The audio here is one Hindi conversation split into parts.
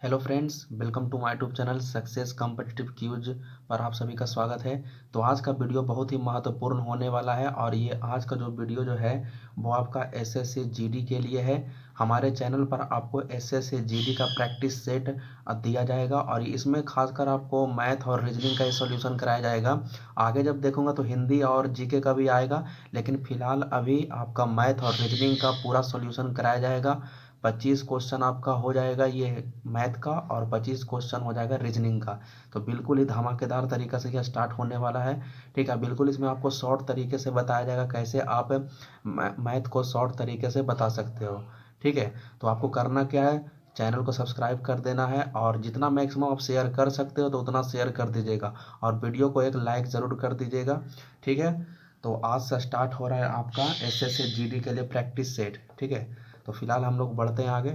Hello friends, welcome to my YouTube channel success competitive cues पर आप सभी का स्वागत है। तो आज का वीडियो बहुत ही महत्वपूर्ण होने वाला है और ये आज का जो वीडियो जो है वो आपका एसएससी जीडी के लिए है। हमारे चैनल पर आपको एसएससी जीडी का प्रैक्टिस सेट दिया जाएगा और इसमें खासकर आपको मैथ और रीजनिंग का सॉल्यूशन कराया जाएगा। आगे जब देखूंगा तो हिंदी और जीके का भी आएगा, लेकिन फिलहाल अभी आपका मैथ और रीजनिंग का पूरा सॉल्यूशन कराया जाएगा। 25 क्वेश्चन आपका हो जाएगा ये मैथ का और 25 क्वेश्चन हो जाएगा रीजनिंग का। तो बिल्कुल ही धमाकेदार तरीके से यह स्टार्ट होने वाला है। ठीक है, बिल्कुल इसमें आपको शॉर्ट तरीके से बताया जाएगा कैसे आप मैथ को शॉर्ट तरीके से बता सकते हो। ठीक है, तो आपको करना क्या है, चैनल को सब्सक्राइब कर देना है और जितना मैक्सिमम आप शेयर कर सकते हो तो उतना शेयर कर दीजिएगा और वीडियो को एक लाइक ज़रूर कर दीजिएगा। ठीक है, तो आज से स्टार्ट हो रहा है आपका एसएससी जीडी के लिए प्रैक्टिस सेट। ठीक है, तो फिलहाल हम लोग बढ़ते हैं आगे।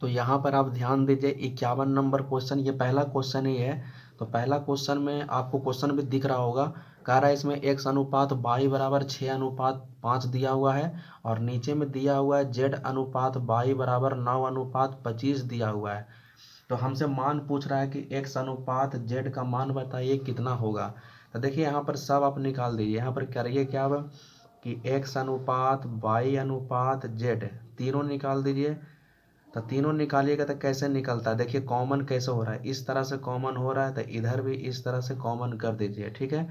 तो यहाँ पर आप ध्यान दीजिए 51 नंबर क्वेश्चन, ये पहला क्वेश्चन ही है। तो पहला क्वेश्चन में आपको क्वेश्चन भी दिख रहा होगा, कह रहा है इसमें x अनुपात y बराबर 6 अनुपात 5 दिया हुआ है और नीचे में दिया हुआ है z अनुपात y बराबर 9 अनुपात 25 दिया हुआ है। तो हमसे मान पूछ रहा है कि x अनुपात z का मान बताइए कितना होगा। तो देखिए यहाँ पर सब आप निकाल दीजिए। यहाँ पर करिए क्या अब कि x अनुपात y अनुपात z तीनों निकाल दीजिए। तो तीनों निकालिएगा तो कैसे निकलता है, देखिए कॉमन कैसे हो रहा है, इस तरह से कॉमन हो रहा है तो इधर भी इस तरह से कॉमन कर दीजिए। ठीक है,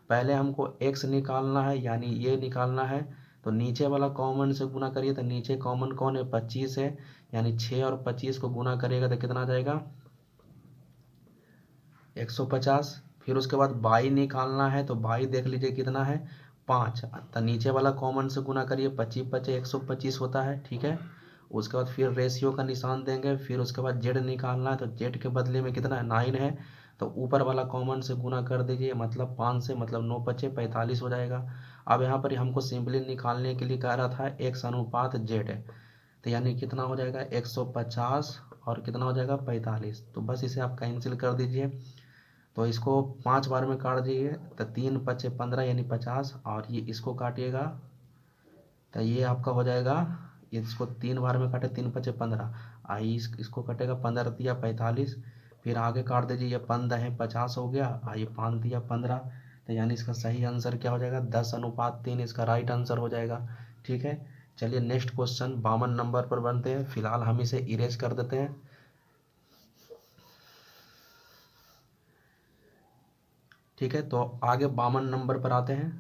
पहले हमको x निकालना है यानी ये निकालना है। तो नीचे वाला कॉमन से गुना करिए, तो नीचे कॉमन कौन है, 25 है, यानी 6 और 25 को गुना करिएगा तो कितना आ जाएगा 150। फिर उसके बाद बाई निकालना है, तो बाई देख लीजिए कितना है 5। तो नीचे वाला कॉमन से गुना करिए, 25 25 125 होता है। ठीक है, उसके बाद फिर रेशियो का निशान देंगे। फिर उसके बाद जेड निकालना है, तो जेड के बदले में कितना है 9 है, तो ऊपर वाला कॉमन से गुना कर दीजिए, मतलब 5 से, मतलब 9 पचे 45 हो जाएगा। अब यहाँ पर हमको सिंपली निकालने के लिए कह रहा था x अनुपात जेड है, तो यानी कितना हो जाएगा 150 और कितना हो जाएगा 45। तो बस इसे आप कैंसिल कर दीजिए। तो इसको 5 बार में काट दीजिए, तो 3 पचे 15 यानी 50, और ये इसको काटिएगा तो ये आपका हो जाएगा, ये इसको 3 बार में काटे 3 पचे 15, आई इसको कटेगा 15 दिया 45। फिर आगे काट दीजिए, ये 15 है 50 हो गया, ये 5 दिया 15। तो यानी इसका सही आंसर क्या हो जाएगा 10 अनुपात 3 इसका राइट आंसर हो जाएगा। ठीक है, चलिए नेक्स्ट क्वेश्चन 52 नंबर पर बनते हैं। फिलहाल हम इसे इरेज कर देते हैं। ठीक है, तो आगे 52 नंबर पर आते हैं।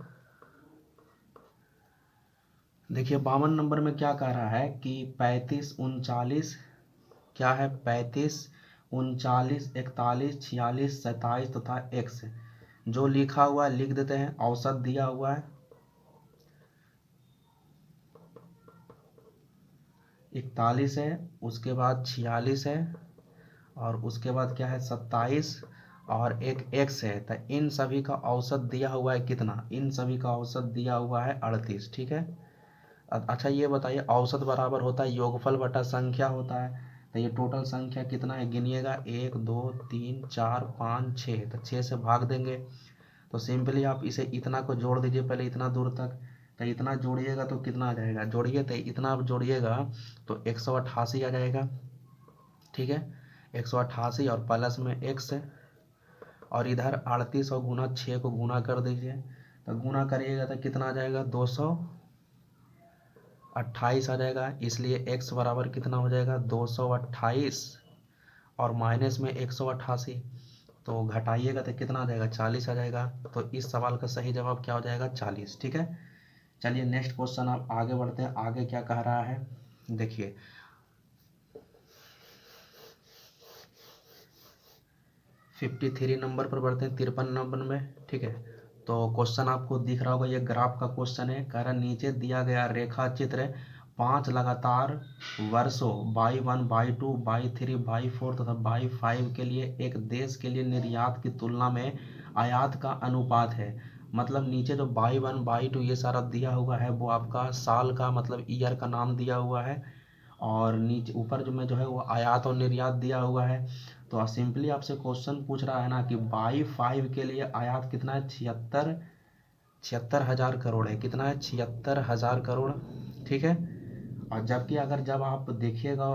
देखिए 52 नंबर में क्या कह रहा है कि 35 39, क्या है 35 39 41 46 27 तथा x जो लिखा हुआ है लिख देते हैं। औसत दिया हुआ है 41 है, उसके बाद 46 है और उसके बाद क्या है 27 और एक x है। तो इन सभी का औसत दिया हुआ है कितना, इन सभी का औसत दिया हुआ है 38। ठीक है, अच्छा ये बताइए औसत बराबर होता है योगफल बटा संख्या होता है। तो ये टोटल संख्या कितना है गिनिएगा, 1 2 3 4 5 6, तो 6 से भाग देंगे। तो सिंपली आप इसे इतना को जोड़ दीजिए पहले इतना दूर तक। तो इतना जोड़िएगा तो कितना आ जाएगा, जोड़िए तो इतना आप जोड़िएगा तो 188 आ जाएगा। ठीक है, 188 और प्लस में x और इधर 38 और गुना 6 को गुना कर दीजिए। तो गुना करिएगा तो कितना आ जाएगा 228 आ जाएगा। इसलिए x बराबर कितना हो जाएगा 228 और माइनस में 188, तो घटाइएगा तो कितना आ जाएगा 40 आ जाएगा। तो इस सवाल का सही जवाब क्या हो जाएगा 40। ठीक है, चलिए नेक्स्ट क्वेश्चन आप आगे बढ़ते हैं। आगे क्या कह रहा है देखिए 53 नंबर पर बढ़ते हैं, 53 नंबर में। ठीक है, तो क्वेश्चन आपको दिख रहा होगा, ये ग्राफ का क्वेश्चन है। कह रहा नीचे दिया गया रेखा चित्र 5 लगातार वर्षों बाई 1 बाई 2 बाई 3 बाई 4 तथा बाई 5 के लिए एक देश के लिए निर्यात की तुलना में आयात का अनुपात है। मतलब नीचे जो बाई 1 बाई 2 ये सारा दिया हुआ है वो आपका साल का मतलब ईयर का नाम दिया हुआ है, और नीचे ऊपर जो में जो है वो आयात और निर्यात दिया हुआ है। तो सिंपली आपसे क्वेश्चन पूछ रहा है ना कि बाई 5 के लिए आयात कितना है 76 हजार करोड़ है, कितना है 76 हजार करोड़। ठीक है, और जबकि अगर जब आप देखिएगा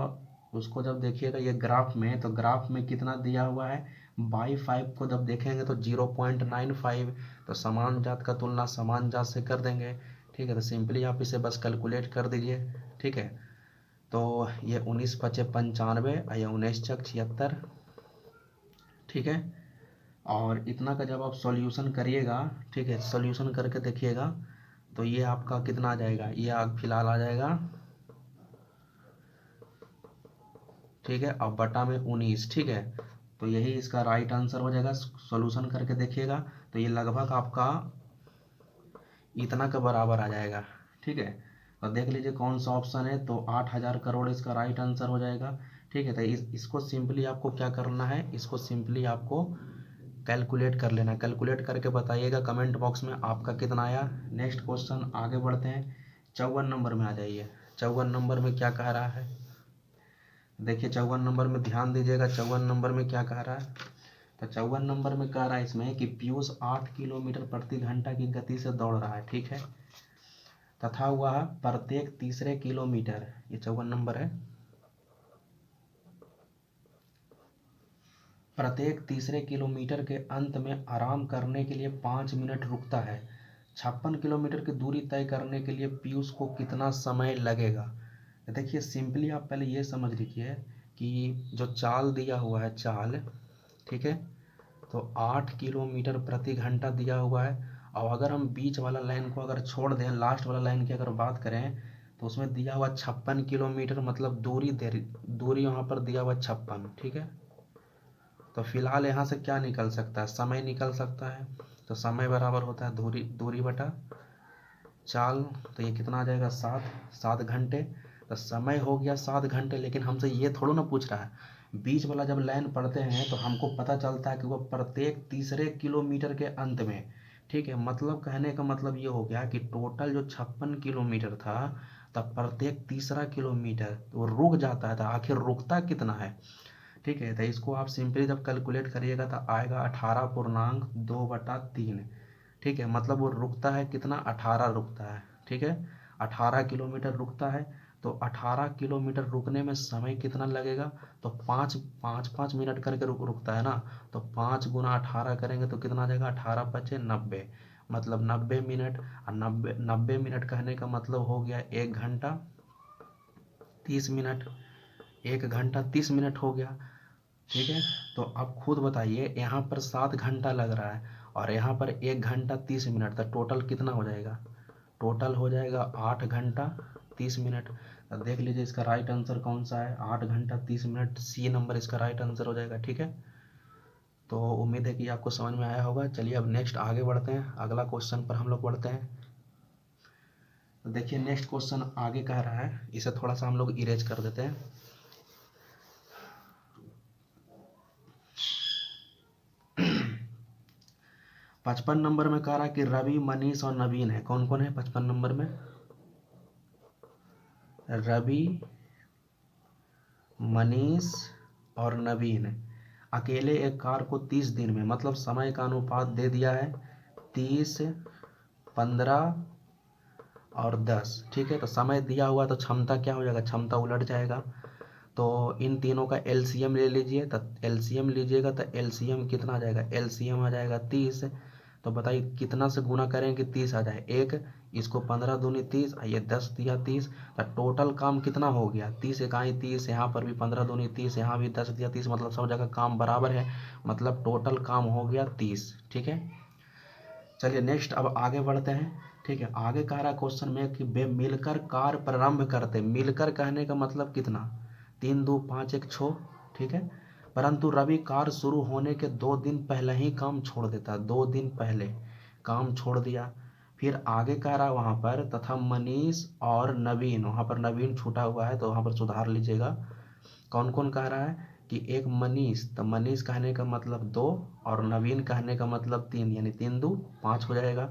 उसको, जब देखिएगा ये ग्राफ में, तो ग्राफ में कितना दिया हुआ है, बाई 5 को जब देखेंगे तो 0.95। तो समान जात का तुलना समान जात से कर देंगे। ठीक है, तो सिंपली आप इसे बस कैलकुलेट कर दीजिए। ठीक है, तो ये 19 पचे 95, ये 19 चक 76। ठीक है, और इतना का जब आप सॉल्यूशन करिएगा, ठीक है, सॉल्यूशन करके देखिएगा तो ये आपका कितना आ जाएगा, ये फिलहाल आ जाएगा, ठीक है, अब बटा में 19। ठीक है, तो यही इसका राइट आंसर हो जाएगा। सॉल्यूशन करके देखिएगा तो ये लगभग आपका इतना के बराबर आ जाएगा। ठीक है, तो देख लीजिए कौन सा ऑप्शन है, तो 8,000 करोड़ इसका राइट आंसर हो जाएगा। ठीक है, तो इसको सिंपली आपको क्या करना है, इसको सिंपली आपको कैलकुलेट कर लेना। कैलकुलेट करके बताइएगा कमेंट बॉक्स में आपका कितना आया। नेक्स्ट क्वेश्चन आगे बढ़ते हैं, 54 नंबर में आ जाइए। 54 नंबर में क्या कह रहा है, देखिए 54 नंबर में ध्यान दीजिएगा। 54 नंबर में क्या कह रहा है, तो 54 नंबर में कह रहा है इसमें कि पीयूष 8 किलोमीटर प्रति घंटा की गति से दौड़ रहा है। ठीक है, तथा वह प्रत्येक तीसरे किलोमीटर, ये 54 नंबर है, प्रत्येक तीसरे किलोमीटर के अंत में आराम करने के लिए 5 मिनट रुकता है। 56 किलोमीटर की दूरी तय करने के लिए पीयूष को कितना समय लगेगा। देखिए सिंपली आप पहले ये समझ लीजिए कि जो चाल दिया हुआ है, चाल, ठीक है, तो 8 किलोमीटर प्रति घंटा दिया हुआ है। और अगर हम बीच वाला लाइन को अगर छोड़ दें, लास्ट वाला लाइन की अगर बात करें, तो उसमें दिया हुआ 56 किलोमीटर, मतलब दूरी वहाँ पर दिया हुआ 56। ठीक है, तो फिलहाल यहाँ से क्या निकल सकता है, समय निकल सकता है। तो समय बराबर होता है दूरी बटा चाल। तो ये कितना आ जाएगा, 7 घंटे। तो समय हो गया 7 घंटे, लेकिन हमसे ये थोड़ा ना पूछ रहा है। बीच वाला जब लाइन पढ़ते हैं तो हमको पता चलता है कि वह प्रत्येक तीसरे किलोमीटर के अंत में। ठीक है, मतलब कहने का मतलब ये हो गया कि टोटल जो 56 किलोमीटर था, तब प्रत्येक तीसरा किलोमीटर वो रुक जाता है, तो आखिर रुकता कितना है। ठीक है, तो इसको आप सिंपली जब कैलकुलेट करिएगा तो आएगा 18.2/3। ठीक है, मतलब वो रुकता है कितना, 18 रुकता है। ठीक है, 18 किलोमीटर रुकता है। तो 18 किलोमीटर रुकने में समय कितना लगेगा, तो 5 5 5 मिनट करके रुकता है ना। तो 5 गुना 18 करेंगे तो कितना आ जाएगा, 18 पचे 90, मतलब 90 मिनट। और 90 मिनट कहने का मतलब हो गया 1 घंटा 30 मिनट। 1 घंटा 30 मिनट हो गया। ठीक है, तो आप खुद बताइए, यहाँ पर 7 घंटा लग रहा है और यहाँ पर 1 घंटा 30 मिनट, तो टोटल कितना हो जाएगा, टोटल हो जाएगा 8 घंटा 30 मिनट। तो देख लीजिए इसका राइट आंसर कौन सा है, 8 घंटा 30 मिनट, सी नंबर इसका राइट आंसर हो जाएगा। ठीक है, तो उम्मीद है कि आपको समझ में आया होगा। चलिए अब नेक्स्ट आगे बढ़ते हैं, अगला क्वेश्चन पर हम लोग बढ़ते हैं। तो देखिए नेक्स्ट क्वेश्चन आगे कह रहा है, इसे थोड़ा सा हम लोग इरेज कर देते हैं। 55 नंबर में कह रहा है कि रवि, मनीष और नवीन है। कौन कौन है 55 नंबर में, रवि, मनीष और नवीन। अकेले एक कार को 30 दिन में, मतलब समय का अनुपात दे दिया है 30, 15 और 10। ठीक है, तो समय दिया हुआ तो क्षमता क्या हो जाएगा, क्षमता उलट जाएगा। तो इन तीनों का एलसीएम ले लीजिए, तो एलसीएम लीजिएगा तो एलसीएम कितना आ जाएगा, एलसीएम आ जाएगा 30। तो बताइए कितना से गुना करें कि 30 आ जाए, एक, इसको 15 दूनी 30, ये 10 दिया 30। तो टोटल काम कितना हो गया, 30 इकाई 30, यहाँ पर भी 15 दूनी 30, यहाँ भी 10 दिया 30, मतलब सब जगह काम बराबर है, मतलब टोटल काम हो गया 30। ठीक है, चलिए नेक्स्ट अब आगे बढ़ते हैं। ठीक है, आगे कह रहा है क्वेश्चन में कि वे मिलकर कार्य प्रारंभ करते। मिलकर कहने का मतलब कितना, 3 2 5 1 6। ठीक है, परंतु रवि कार्य शुरू होने के 2 दिन पहले ही काम छोड़ देता, 2 दिन पहले काम छोड़ दिया। फिर आगे कह रहा है वहाँ पर, तथा मनीष और नवीन, वहाँ पर नवीन छूटा हुआ है तो वहाँ पर सुधार लीजिएगा। कौन कौन कह रहा है कि एक मनीष, तो मनीष कहने का मतलब 2 और नवीन कहने का मतलब 3, यानी 3 2 5 हो जाएगा।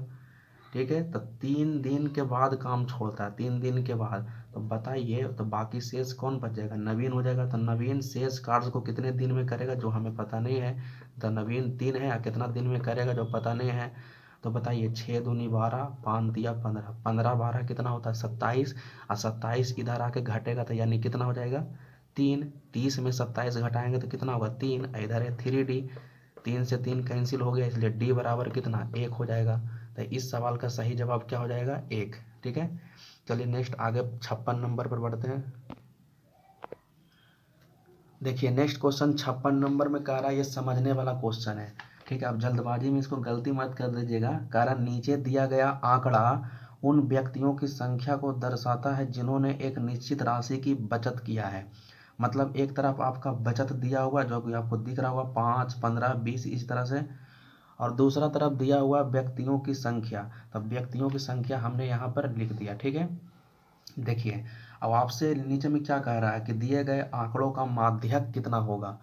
ठीक है, तो 3 दिन के बाद काम छोड़ता है, 3 दिन के बाद। तो बताइए, तो बाकी शेष कौन बच जाएगा, नवीन हो जाएगा। तो नवीन शेष कार्य को कितने दिन में करेगा, जो हमें पता नहीं है। तो नवीन 3 है, कितना दिन में करेगा जो पता नहीं है। तो बताइए 6 दूनी 12, 5 दिया 15, 15 12 कितना होता है 27, और 27 इधर आके घटेगा तो यानी कितना हो जाएगा 3। 30 में 27 घटाएंगे तो कितना होगा 3, इधर है 3D, 3 से 3 कैंसिल हो गया, इसलिए D बराबर कितना 1 हो जाएगा। तो इस सवाल का सही जवाब क्या हो जाएगा 1। ठीक है, चलिए नेक्स्ट आगे 56 नंबर पर बढ़ते हैं। देखिए नेक्स्ट क्वेश्चन 56 नंबर में कह रहा है, ये समझने वाला क्वेश्चन है। ठीक है, अब जल्दबाजी में इसको गलती मत कर दीजिएगा। कह रहा नीचे दिया गया आंकड़ा उन व्यक्तियों की संख्या को दर्शाता है जिन्होंने एक निश्चित राशि की बचत किया है। मतलब एक तरफ आपका बचत दिया हुआ जो कि आपको दिख रहा हुआ 5, 15, 20 इस तरह से, और दूसरा तरफ दिया हुआ व्यक्तियों की संख्या। तब व्यक्तियों की संख्या हमने यहाँ पर लिख दिया। ठीक है, देखिए अब आपसे नीचे में क्या कह रहा है कि दिए गए आंकड़ों का माध्यक कितना होगा।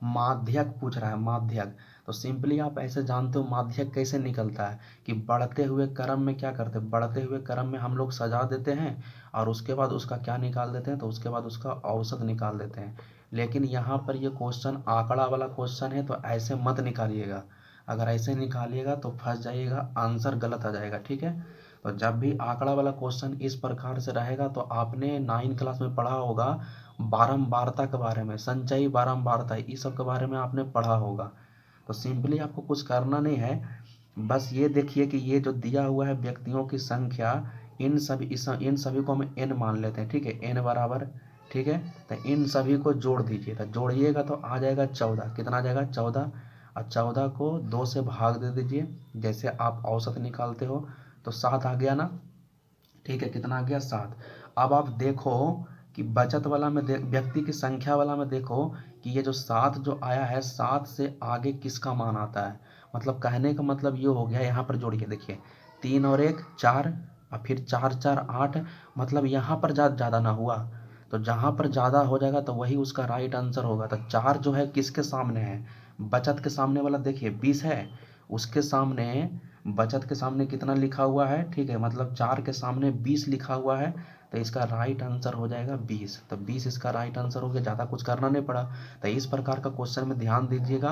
माध्यक पूछ रहा है, माध्यक। तो सिंपली आप ऐसे जानते हो माध्यक कैसे निकलता है कि बढ़ते हुए क्रम में क्या करते हैं, बढ़ते हुए क्रम में हम लोग सजा देते हैं और उसके बाद उसका क्या निकाल देते हैं, तो उसके बाद उसका औसत निकाल देते हैं। लेकिन यहाँ पर ये क्वेश्चन आंकड़ा वाला क्वेश्चन है, तो ऐसे मत निकालिएगा। अगर ऐसे निकालिएगा तो फंस जाइएगा, आंसर गलत आ जाएगा। ठीक है, तो जब भी आंकड़ा वाला क्वेश्चन इस प्रकार से रहेगा तो आपने 9 क्लास में पढ़ा होगा बारंबारता के बारे में, संचयी बारंबारता, इस सब के बारे में आपने पढ़ा होगा। तो सिंपली आपको कुछ करना नहीं है, बस ये देखिए कि ये जो दिया हुआ है व्यक्तियों की संख्या, इन सभी को हम n मान लेते हैं। ठीक है, n बराबर, ठीक है, तो इन सभी को जोड़ दीजिए। तो जोड़िएगा तो आ जाएगा 14, कितना आ जाएगा 14, और 14 को 2 से भाग दे दीजिए जैसे आप औसत निकालते हो, तो 7 आ गया ना। ठीक है, कितना आ गया 7। अब आप देखो कि बचत वाला में व्यक्ति की संख्या वाला में देखो कि ये जो 7 जो आया है, 7 से आगे किसका मान आता है। मतलब कहने का मतलब ये हो गया, यहाँ पर जोड़िए, देखिए 3 और 1 4, और फिर 4 4 8, मतलब यहाँ पर ज़्यादा ना हुआ, तो जहाँ पर ज़्यादा हो जाएगा तो वही उसका राइट आंसर होगा। तो 4 जो है किसके सामने है, बचत के सामने वाला, देखिए 20 है, उसके सामने बचत के सामने कितना लिखा हुआ है। ठीक है, मतलब 4 के सामने 20 लिखा हुआ है, तो इसका राइट आंसर हो जाएगा 20। तो 20 इसका राइट आंसर हो गया, ज़्यादा कुछ करना नहीं पड़ा। तो इस प्रकार का क्वेश्चन में ध्यान दीजिएगा,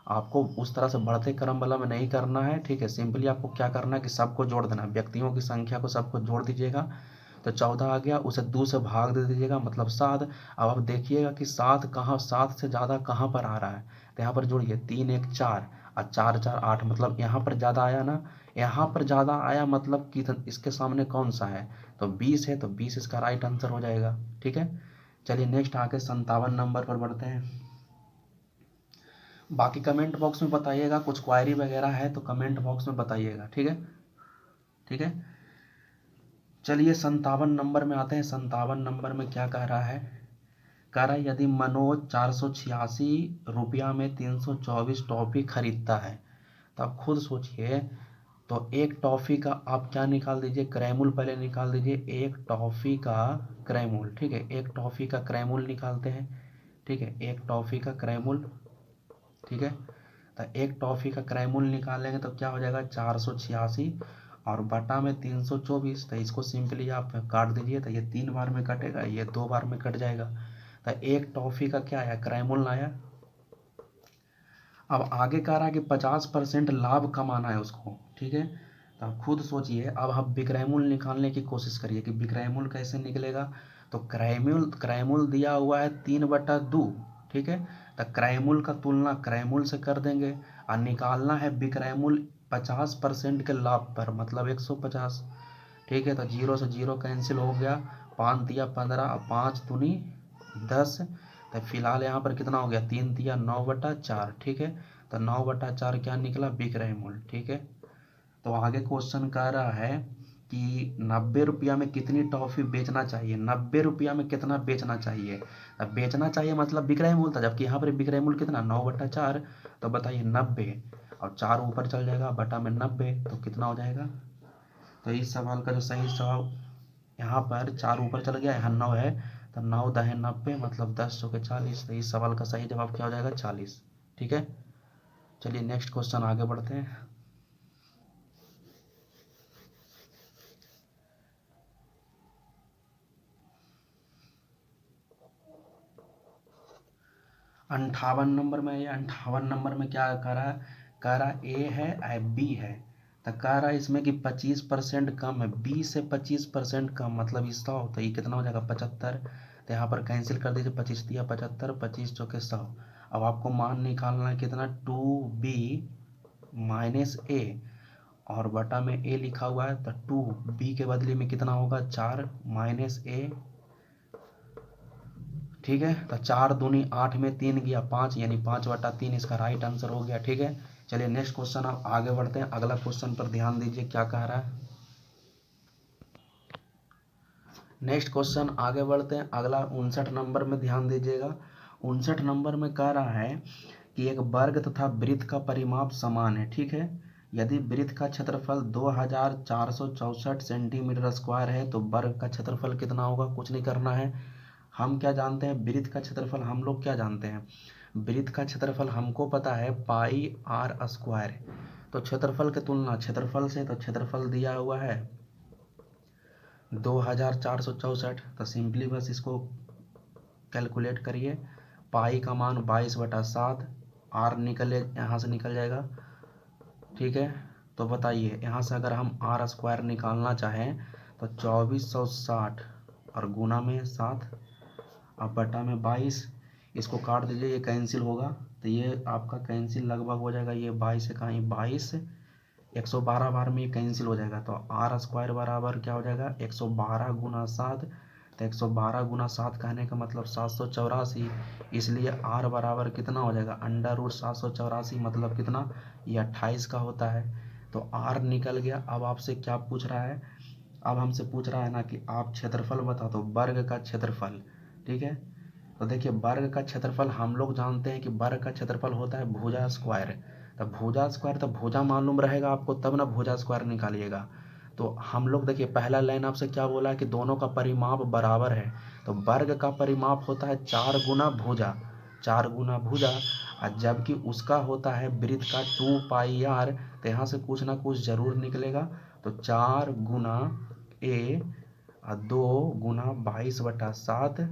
आपको उस तरह से बढ़ते क्रम वाला में नहीं करना है। ठीक है, सिंपली आपको क्या करना है कि सबको जोड़ देना है, व्यक्तियों की संख्या को सबको जोड़ दीजिएगा। तो 14 आ गया, उसे 2 से भाग दे दीजिएगा, मतलब 7। अब आप देखिएगा कि 7 कहाँ, 7 से ज़्यादा कहाँ पर आ रहा है, तो यहाँ पर जोड़िए 3 1 4, और 4 4 8, मतलब यहाँ पर ज़्यादा आया ना, यहाँ पर ज़्यादा आया, मतलब कि इसके सामने कौन सा है, तो 20 है, तो 20 इसका राइट आंसर हो जाएगा। ठीक है, चलिए नेक्स्ट आके 57 नंबर पर बढ़ते हैं। बाकी कमेंट बॉक्स में बताइएगा, कुछ क्वायरी वगैरह है तो कमेंट बॉक्स में बताइएगा। ठीक है, ठीक है, चलिए 57 नंबर में आते हैं। 57 नंबर में क्या कह रहा है, कह रहा है यदि मनोज 486 रुपया में 324 टॉफी खरीदता है, तो आप खुद सोचिए। तो एक टॉफ़ी का आप क्या निकाल दीजिए, क्रैमुल पहले निकाल दीजिए, एक टॉफ़ी का क्रैमुल। ठीक है, एक टॉफ़ी का क्रैमुल निकालते हैं। ठीक है, एक टॉफ़ी का क्रैमुल। ठीक है, तो एक टॉफ़ी का क्रैमुल निकालेंगे तो क्या हो जाएगा 486 और बटा में 324। तो इसको सिंपली आप काट दीजिए, तो ये 3 बार में कटेगा, ये 2 बार में कट जाएगा। तो एक टॉफ़ी का क्या आया, क्रैमुल आया। अब आगे कह रहा है कि 50% लाभ कमाना है उसको। ठीक है, तो आप खुद सोचिए। अब आप विक्रयमूल्य निकालने की कोशिश करिए कि विक्रयमूल्य कैसे निकलेगा। तो क्रयमूल्य दिया हुआ है 3/2। ठीक है, तो क्रयमूल्य का तुलना क्रयमूल्य से कर देंगे, और निकालना है विक्रयमूल्य 50% के लाभ पर, मतलब 150। ठीक है, तो 0 से 0 कैंसिल हो गया, 5 दिया 15, 5 दूनी 10। तो फिलहाल यहाँ पर कितना हो गया, 3 दिया 9/4। ठीक है, तो 9/4 क्या निकला, विक्रय मूल्य। ठीक है, तो आगे क्वेश्चन कह रहा है कि 90 रुपया में कितनी टॉफी बेचना चाहिए, 90 रुपया में कितना बेचना चाहिए। अब बेचना चाहिए मतलब विक्रय मूल्य था, जबकि यहाँ पर विक्रय मूल्य कितना 9/4। तो बताइए 90, और 4 ऊपर चल जाएगा, बटा में 90, तो कितना हो जाएगा। तो इस सवाल का जो सही जवाब, यहाँ पर 4 ऊपर चल गया, यहाँ 9 है, तो 9 दहे 90, मतलब 10 चौके 40। तो इस सवाल का सही जवाब क्या हो जाएगा 40। ठीक है, चलिए नेक्स्ट क्वेश्चन आगे बढ़ते हैं। अंठावन नंबर में, ये 58 नंबर में क्या कह रहा है, कह रहा ए है बी है, तो कह रहा है इसमें कि 25% कम है, 20 से 25% कम, मतलब 100, तो ये कितना हो जाएगा 75। तो यहाँ पर कैंसिल कर दीजिए, 25 दिया 75, 25 चौके 100। अब आपको मान निकालना है कितना, 2b माइनस ए, और बटा में ए लिखा हुआ है, तो 2b के बदले में कितना होगा 4 माइनस ए। ठीक है, तो 4 दूनी 8 में 3 गया 5, यानी 5/3 इसका राइट आंसर हो गया। ठीक है, चलिए नेक्स्ट क्वेश्चन आप आगे बढ़ते हैं। अगला क्वेश्चन पर ध्यान दीजिए क्या कह रहा है। नेक्स्ट क्वेश्चन आगे बढ़ते हैं। अगला 59 नंबर में ध्यान दीजिएगा। 59 नंबर में कह रहा है कि एक वर्ग तथा वृत्त का परिमाप समान है। ठीक है, यदि वृत्त का क्षेत्रफल 2464 सेंटीमीटर स्क्वायर है तो वर्ग का क्षेत्रफल कितना होगा। कुछ नहीं करना है, हम क्या जानते हैं, वृत्त का क्षेत्रफल हम लोग क्या जानते हैं, वृत्त का क्षेत्रफल हमको पता है पाई आर स्क्वायर। तो क्षेत्रफल की तुलना क्षेत्रफल से, तो क्षेत्रफल दिया हुआ है 2464, तो सिंपली बस इसको कैलकुलेट करिए। पाई का मान 22/7, आर निकले यहाँ से निकल जाएगा। ठीक है, तो बताइए यहाँ से अगर हम आर स्क्वायर निकालना चाहें तो 2460 और गुना में 7, अब बटा में 22, इसको काट दीजिए, ये कैंसिल होगा, तो ये आपका कैंसिल लगभग हो जाएगा, ये 22 से कहीं 22, 112 बार में ये कैंसिल हो जाएगा, तो आर स्क्वायर बराबर क्या हो जाएगा 112 गुना 7। तो 112 गुना 7 कहने का मतलब 784, इसलिए आर बराबर कितना हो जाएगा √784, मतलब कितना, ये 28 का होता है। तो आर निकल गया। अब आपसे क्या पूछ रहा है, अब हमसे पूछ रहा है ना कि आप क्षेत्रफल बता दो, वर्ग का क्षेत्रफल। ठीक है, तो देखिए वर्ग का क्षेत्रफल हम लोग जानते हैं कि वर्ग का क्षेत्रफल होता है भुजा स्क्वायर। तो भुजा स्क्वायर, तो भुजा मालूम रहेगा आपको तब ना भुजा स्क्वायर निकालिएगा। तो हम लोग देखिए पहला लाइन आपसे क्या बोला है कि दोनों का परिमाप बराबर है। तो वर्ग का परिमाप होता है 4 गुना भुजा, 4 गुना भुजा, और जबकि उसका होता है वृत्त का 2πr। तो यहाँ से कुछ ना कुछ जरूर निकलेगा। तो 4 गुना ए और 2 गुना 22/7।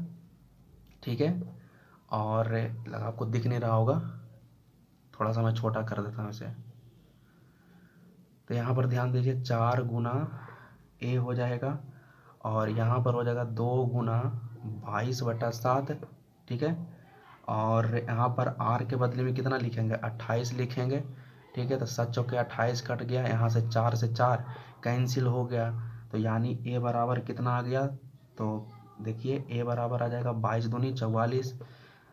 ठीक है, और आपको दिख नहीं रहा होगा, थोड़ा सा मैं छोटा कर देता हूँ इसे। तो यहाँ पर ध्यान दीजिए 4 गुना ए हो जाएगा, और यहाँ पर हो जाएगा 2 गुना 22/7। ठीक है, और यहाँ पर आर के बदले में कितना लिखेंगे 28 लिखेंगे। ठीक है, तो 7 चौके 28 कट गया, यहाँ से 4 से 4 कैंसिल हो गया, तो यानी ए बराबर कितना आ गया, तो देखिए ए बराबर आ जाएगा 22 दूनी 44।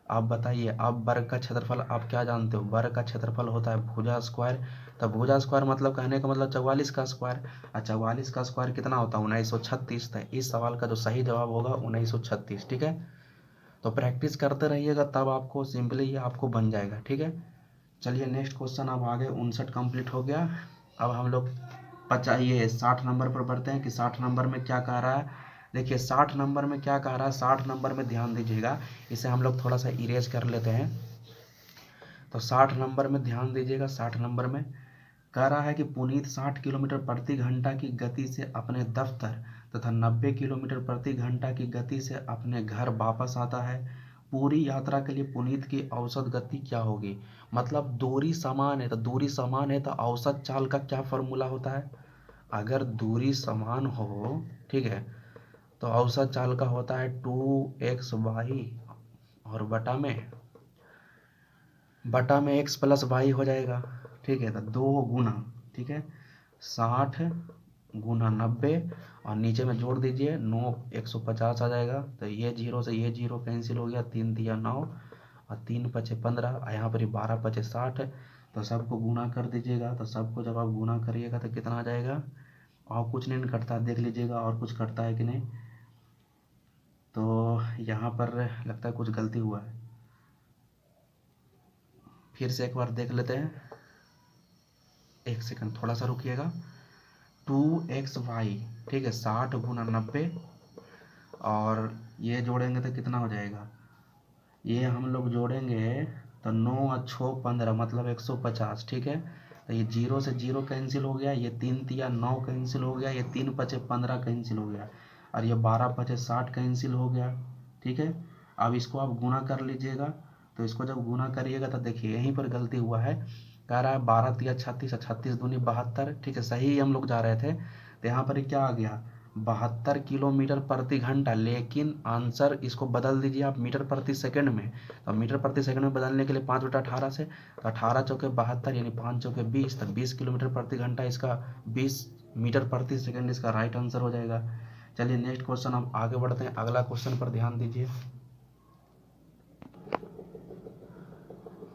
आप बताइए, अब वर्ग का क्षेत्रफल आप क्या जानते हो, वर्ग का क्षेत्रफल होता है भुजा स्क्वायर। तो भुजा स्क्वायर मतलब कहने का मतलब 44 का स्क्वायर, और 44 का स्क्वायर कितना होता है 1936। था इस सवाल का जो सही जवाब होगा 1936। ठीक है, तो प्रैक्टिस करते रहिएगा, तब आपको सिंपली ये आपको बन जाएगा। ठीक है, चलिए नेक्स्ट क्वेश्चन अब आगे 59 कंप्लीट हो गया। अब हम लोग 60 नंबर पर बढ़ते हैं कि 60 नंबर में क्या कह रहा है। देखिए 60 नंबर में क्या कह रहा है, 60 नंबर में ध्यान दीजिएगा, इसे हम लोग थोड़ा सा इरेज कर लेते हैं। तो 60 नंबर में ध्यान दीजिएगा। 60 नंबर में कह रहा है कि पुनीत 60 किलोमीटर प्रति घंटा की गति से अपने दफ्तर तथा 90 किलोमीटर प्रति घंटा की गति से अपने घर वापस आता है। पूरी यात्रा के लिए पुनीत की औसत गति क्या होगी। मतलब दूरी समान है, तो दूरी समान है तो औसत चाल का क्या फॉर्मूला होता है, अगर दूरी समान हो, ठीक है, तो औसत चाल का होता है 2xy और बटा में x प्लस वाई हो जाएगा। ठीक है, तो 2 गुना, ठीक है, 60 गुना 90, और नीचे में जोड़ दीजिए 9 150 आ जाएगा। तो ये जीरो से ये जीरो कैंसिल हो गया, 3 दिया 9 और 3 पचे 15, यहाँ पर 12 पचे 60। तो सबको गुना कर दीजिएगा। तो सबको जब आप गुना करिएगा तो कितना आ जाएगा, और कुछ नहीं कटता, देख लीजिएगा और कुछ कटता है कि नहीं। तो यहाँ पर लगता है कुछ गलती हुआ है, फिर से एक बार देख लेते हैं। एक सेकंड थोड़ा सा रुकिएगा। 2xy, ठीक है, 60 गुना 90, और ये जोड़ेंगे तो कितना हो जाएगा, ये हम लोग जोड़ेंगे तो 9 और 6 15, मतलब 150। ठीक है, तो ये जीरो से जीरो कैंसिल हो गया, ये 3 तिया 9 कैंसिल हो गया, ये 3 पचे 15 कैंसिल हो गया, और ये 12 पचे 60 कैंसिल हो गया। ठीक है, अब इसको आप गुना कर लीजिएगा। तो इसको जब गुना करिएगा तो देखिए यहीं पर गलती हुआ है कह रहा है 12 तिया 36 और 36 दूनी 72, ठीक है सही ही हम लोग जा रहे थे। तो यहाँ पर क्या आ गया 72 किलोमीटर प्रति घंटा, लेकिन आंसर इसको बदल दीजिए आप मीटर प्रति सेकंड में। तो मीटर प्रति सेकंड में बदलने के लिए 5/18 से, तो 18 चौके 72 यानी 5 चौके 20, तो 20 किलोमीटर प्रति घंटा इसका 20 मीटर प्रति सेकंड इसका राइट आंसर हो जाएगा। चलिए नेक्स्ट क्वेश्चन हम आगे बढ़ते हैं, अगला क्वेश्चन पर ध्यान दीजिए।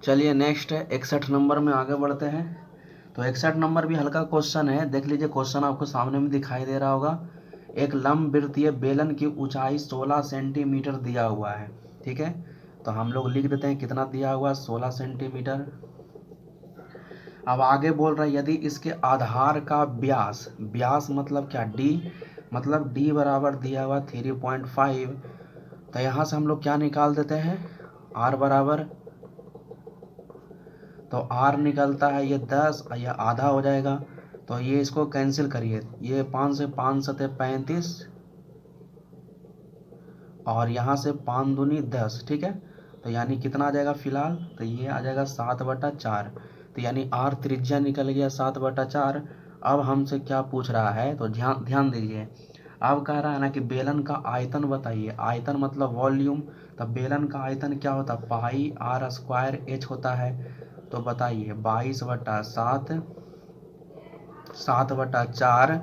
चलिए नेक्स्ट है 61 नंबर में आगे बढ़ते हैं। तो 61 नंबर भी हल्का क्वेश्चन है, देख लीजिए क्वेश्चन आपको सामने में दिखाई दे रहा होगा। एक लंबवृत्तीय बेलन की ऊंचाई 16 सेंटीमीटर दिया हुआ है, ठीक है। तो हम लोग लिख देते हैं कितना दिया हुआ 16 सेंटीमीटर। अब आगे बोल रहा है यदि इसके आधार का व्यास, व्यास मतलब क्या d, मतलब d बराबर दिया हुआ 3.5, तो यहाँ से हम लोग क्या निकाल देते हैं r बराबर, तो r निकलता है ये 10 और ये आधा हो जाएगा। तो ये इसको कैंसिल करिए, ये 5 से 5 सते 35 और यहाँ से 5 दूनी 10, ठीक है। तो यानी कितना आ जाएगा फिलहाल, तो ये आ जाएगा 7/4। तो यानी r त्रिज्या निकल गया 7/4। अब हमसे क्या पूछ रहा है, तो ध्यान ध्यान दीजिए। अब कह रहा है ना कि बेलन का आयतन बताइए, आयतन मतलब वॉल्यूम। तब बेलन का आयतन क्या होता है पाई r स्क्वायर h होता है। तो बताइए 22/7, 7/4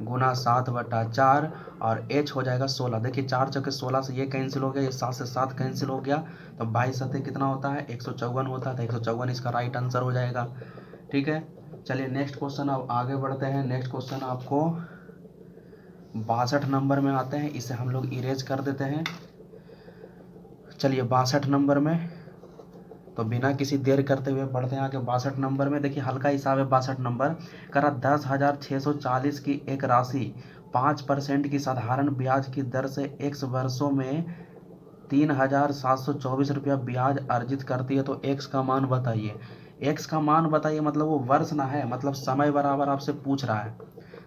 गुना 7/4 और h हो जाएगा 16। देखिए 4 चौके 16 से ये कैंसिल हो गया, ये 7 से 7 कैंसिल हो गया, तो 22 सते कितना होता है 154 होता है। तो 154 इसका राइट आंसर हो जाएगा, ठीक है। चलिए नेक्स्ट क्वेश्चन अब आगे बढ़ते हैं। नेक्स्ट क्वेश्चन आपको 62 नंबर में आते हैं, इसे हम लोग इरेज कर देते हैं। चलिए 62 नंबर में, तो बिना किसी देर करते हुए बढ़ते हैं आगे 62 नंबर में। देखिए हल्का हिसाब है 62 नंबर, करा 10,640 की एक राशि 5% की साधारण ब्याज की दर से x वर्षों में 3,724 रुपया ब्याज अर्जित करती है, तो x का मान बताइए। x का मान बताइए मतलब वो वर्ष ना है, मतलब समय बराबर आपसे पूछ रहा है।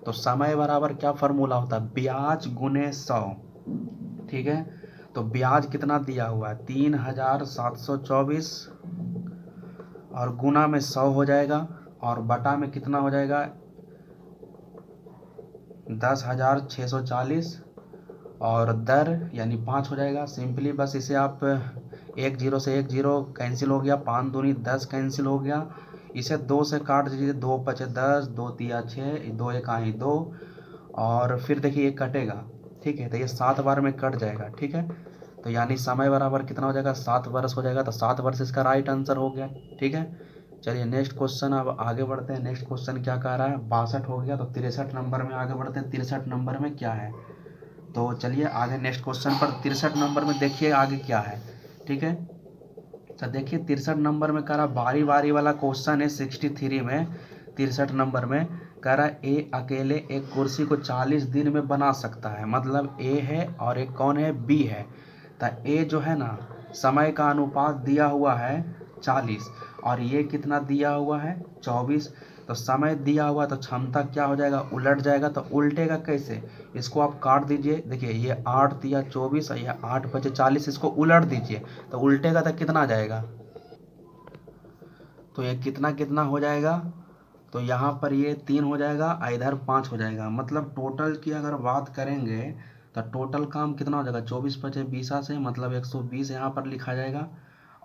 तो समय बराबर क्या फॉर्मूला होता है ब्याज गुने 100, ठीक है। तो ब्याज कितना दिया हुआ है 3,724 और गुना में 100 हो जाएगा और बटा में कितना हो जाएगा 10,640 और दर यानी 5 हो जाएगा। सिंपली बस इसे आप 1 0 से 1 0 कैंसिल हो गया, 5 दूनी 10 कैंसिल हो गया, इसे 2 से काट दीजिए, 2 5 10, 2 3 6, 2 1 2 और फिर देखिए ये कटेगा, ठीक है। तो ये 7 बार में कट जाएगा, ठीक है। तो यानी समय बराबर कितना हो जाएगा 7 वर्ष हो जाएगा। तो 7 वर्ष इसका राइट आंसर हो गया, ठीक है। चलिए नेक्स्ट क्वेश्चन अब आगे बढ़ते हैं। नेक्स्ट क्वेश्चन क्या कह रहा है 62 हो गया, तो 63 नंबर में आगे बढ़ते हैं। 63 नंबर में क्या है, तो चलिए आगे नेक्स्ट क्वेश्चन पर 63 नंबर में देखिए आगे क्या है, ठीक है। तो देखिए 63 नंबर में कह रहा बारी बारी वाला क्वेश्चन है 63 में। 63 नंबर में कह रहा ए अकेले एक कुर्सी को 40 दिन में बना सकता है, मतलब ए है और एक कौन है बी है। तो ए जो है ना समय का अनुपात दिया हुआ है 40 और ये कितना दिया हुआ है 24। तो समय दिया हुआ तो क्षमता क्या हो जाएगा उलट जाएगा, तो उल्टेगा कैसे, इसको आप काट दीजिए। देखिए ये 8 दिया 24 और ये 8 बचे 40, इसको उलट दीजिए तो उल्टेगा तो कितना आ जाएगा, तो ये कितना कितना हो जाएगा, तो यहाँ पर ये 3 हो जाएगा, इधर 5 हो जाएगा। मतलब टोटल की अगर बात करेंगे तो टोटल काम कितना हो जाएगा 24 बचे 20 से, मतलब 120 यहाँ पर लिखा जाएगा।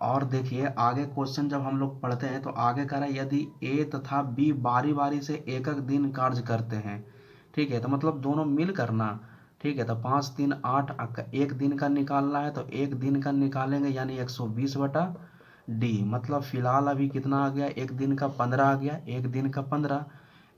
और देखिए आगे क्वेश्चन जब हम लोग पढ़ते हैं तो आगे कह रहा है यदि ए तथा बी बारी बारी से एक एक दिन कार्य करते हैं, ठीक है। तो मतलब दोनों मिल करना, ठीक है। तो 5 3 8 एक दिन का निकालना है, तो एक दिन का निकालेंगे यानी 120/डी, मतलब फिलहाल अभी कितना आ गया एक दिन का 15 आ गया, एक दिन का 15।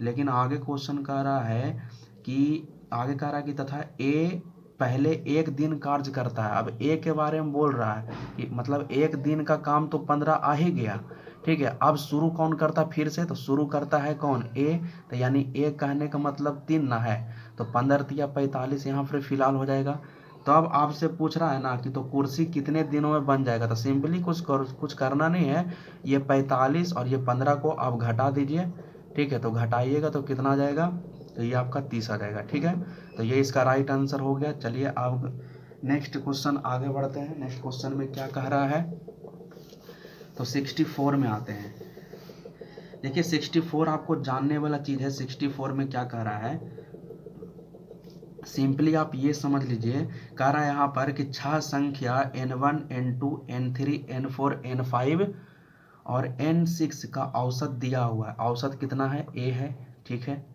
लेकिन आगे क्वेश्चन कह रहा है कि आगे कह रहा है कि तथा ए पहले एक दिन कार्य करता है। अब ए के बारे में बोल रहा है कि मतलब एक दिन का काम तो 15 आ ही गया, ठीक है। अब शुरू कौन करता फिर से, तो शुरू करता है कौन ए, तो यानी ए कहने का मतलब 3 ना है, तो 15 या 45 यहाँ पर फिलहाल हो जाएगा। तो अब आपसे पूछ रहा है ना कि तो कुर्सी कितने दिनों में बन जाएगा, तो सिंपली कुछ करना नहीं है, ये 45 और ये 15 को आप घटा दीजिए, ठीक है। तो घटाइएगा तो कितना आ जाएगा, तो ये आपका 30 आ जाएगा, ठीक है। तो ये इसका राइट आंसर हो गया। चलिए अब नेक्स्ट क्वेश्चन आगे बढ़ते हैं। नेक्स्ट क्वेश्चन में क्या कह रहा है, तो 64 में आते हैं। देखिए 64 आपको जानने वाला चीज़ है। 64 में क्या कह रहा है, सिंपली आप ये समझ लीजिए, कह रहा है यहाँ पर कि 6 संख्या n1 n2 n3 n4 n5 और n6 का औसत दिया हुआ है। औसत कितना है, a है, ठीक है।